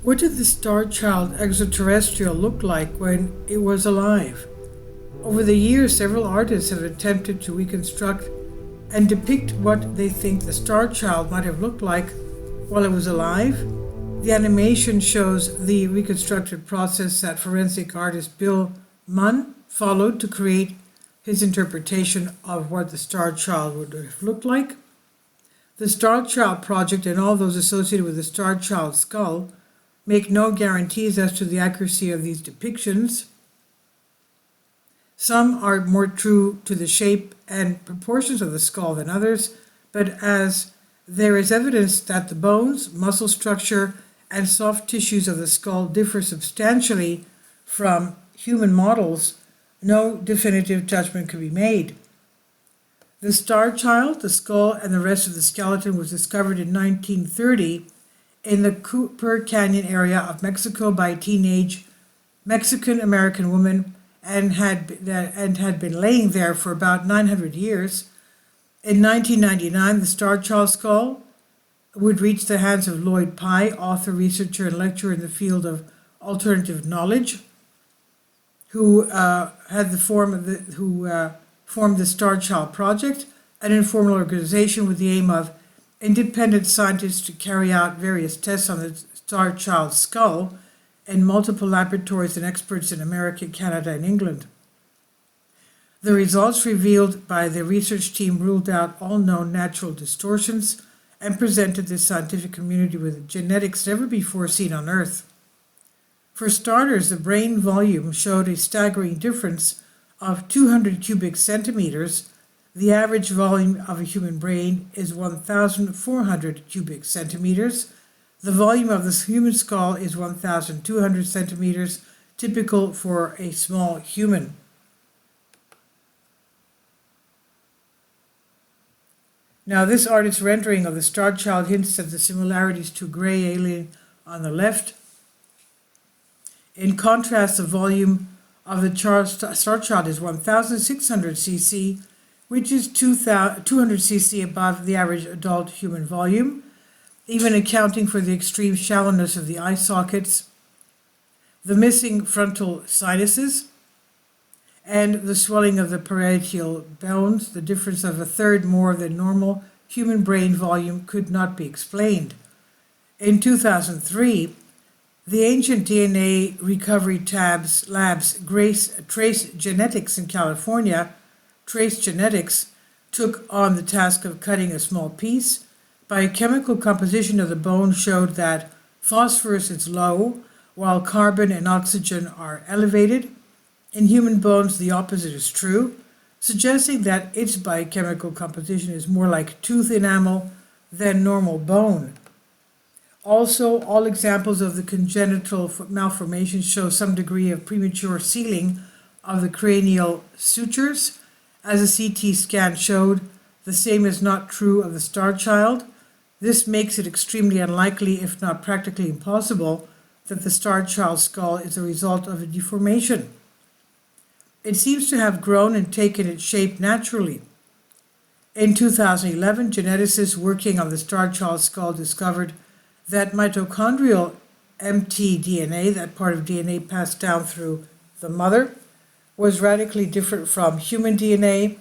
What did the Starchild extraterrestrial look like when it was alive? Over the years, several artists have attempted to reconstruct and depict what they think the Starchild might have looked like while it was alive. The animation shows the reconstructed process that forensic artist Bill Munn followed to create his interpretation of what the Starchild would have looked like. The Starchild project and all those associated with the Starchild skull make no guarantees as to the accuracy of these depictions. Some are more true to the shape and proportions of the skull than others, but as there is evidence that the bones, muscle structure, and soft tissues of the skull differ substantially from human models, no definitive judgment can be made. The Starchild, the skull, and the rest of the skeleton was discovered in 1930 in the Cooper Canyon area of Mexico by a teenage Mexican-American woman and had been laying there for about 900 years. In 1999, the Starchild skull would reach the hands of Lloyd Pye, author, researcher, and lecturer in the field of alternative knowledge, who formed the Starchild Project, an informal organization with the aim of independent scientists to carry out various tests on the Starchild skull in multiple laboratories and experts in America, Canada, and England. The results revealed by the research team ruled out all known natural distortions and presented the scientific community with genetics never before seen on Earth. For starters, the brain volume showed a staggering difference of 200 cubic centimeters. The average volume of a human brain is 1,400 cubic centimeters. The volume of the human skull is 1,200 centimeters, typical for a small human. Now, this artist's rendering of the Starchild hints at the similarities to Grey Alien on the left. In contrast, the volume of the Starchild is 1,600 cc, which is 200 cc above the average adult human volume, even accounting for the extreme shallowness of the eye sockets, the missing frontal sinuses, and the swelling of the parietal bones. The difference of a third more than normal human brain volume could not be explained. In 2003, the Ancient DNA Recovery Labs Trace Genetics in California, Trace Genetics, took on the task of cutting a small piece. Biochemical composition of the bone showed that phosphorus is low, while carbon and oxygen are elevated. In human bones, the opposite is true, suggesting that its biochemical composition is more like tooth enamel than normal bone. Also, all examples of the congenital malformation show some degree of premature sealing of the cranial sutures. As a CT scan showed, the same is not true of the Starchild. This makes it extremely unlikely, if not practically impossible, that the Starchild skull is a result of a deformation. It seems to have grown and taken its shape naturally. In 2011, geneticists working on the Starchild skull discovered that mitochondrial mtDNA, that part of DNA passed down through the mother, was radically different from human DNA.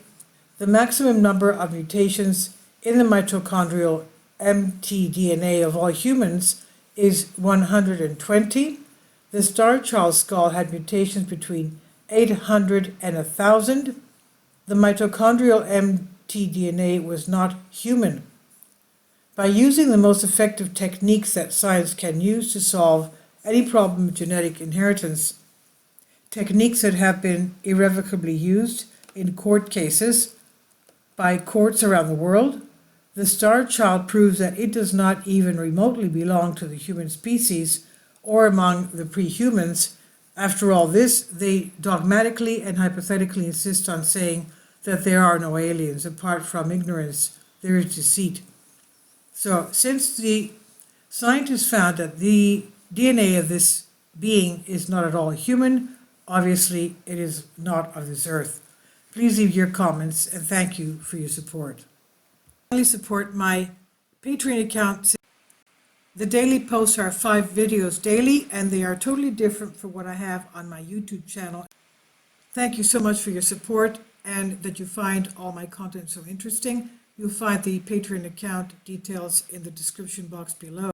The maximum number of mutations in the mitochondrial mtDNA of all humans is 120. The Starchild skull had mutations between 800 and 1,000. The mitochondrial mtDNA was not human. By using the most effective techniques that science can use to solve any problem of genetic inheritance, techniques that have been irrevocably used in court cases by courts around the world, the Starchild proves that it does not even remotely belong to the human species or among the pre-humans. After all this, they dogmatically and hypothetically insist on saying that there are no aliens. Apart from ignorance, there is deceit. So, since the scientists found that the DNA of this being is not at all human, obviously it is not of this earth. Please leave your comments and thank you for your support. Please support my Patreon account. The daily posts are 5 videos daily, and they are totally different from what I have on my YouTube channel. Thank you so much for your support and that you find all my content so interesting. You'll find the Patreon account details in the description box below.